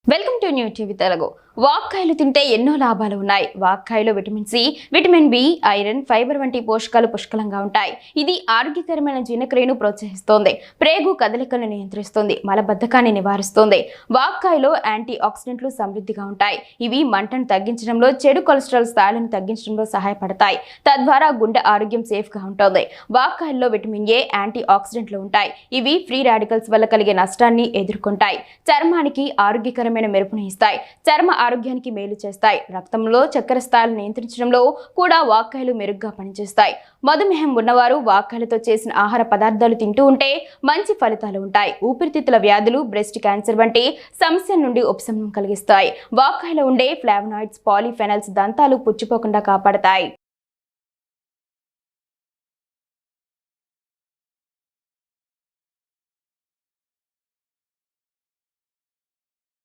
Welcome to new TV Telugu. వాక్కాయలు తింటే ఎన్నో లాభాలు ఉన్నాయి. వాక్కాయలో vitamin C, vitamin B, iron, fibre వంటి పోషకాలు పుష్కలంగా ఉంటాయి. ఇది ఆరోగ్యకరమైన జీర్ణక్రియను ప్రోత్సహిస్తుంది, ప్రేగు కదలికలను నియంత్రిస్తుంది, మలబద్ధకాన్ని నివారిస్తుంది. వాక్కాయలో యాంటీ ఆక్సిడెంట్లు సమృద్ధిగా ఉంటాయి. ఇవి మంటను తగ్గించడంలో, చెడు కొలెస్ట్రాల్ స్థాయిలను తగ్గించడంలో సహాయపడతాయి. తద్వారా గుండె ఆరోగ్యం సేఫ్గా ఉంటుంది. వాక్కాయల్లో విటమిన్ ఏ, యాంటీ ఆక్సిడెంట్లు ఉంటాయి. ఇవి ఫ్రీ రాడికల్స్ వల్ల కలిగే నష్టాన్ని ఎదుర్కొంటాయి. చర్మానికి ఆరోగ్యకరమైన మెరుపుని ఇస్తాయి. చర్మ ఆరోగ్యానికి మేలు చేస్తాయి. రక్తంలో చక్కెర స్థాయిలు నియంత్రించడంలో కూడా వాక్కాయలు మెరుగ్గా పనిచేస్తాయి. మధుమేహం ఉన్నవారు వాక్కాయలతో చేసిన ఆహార పదార్థాలు తింటూ ఉంటే మంచి ఫలితాలు ఉంటాయి. ఊపిరితిత్తుల వ్యాధులు, బ్రెస్ట్ క్యాన్సర్ వంటి సమస్యల నుండి ఉపశమనం కలిగిస్తాయి. వాక్కాయలో ఉండే ఫ్లావనాయిడ్స్, పాలిఫెనల్స్ దంతాలు పుచ్చిపోకుండా కాపాడతాయి.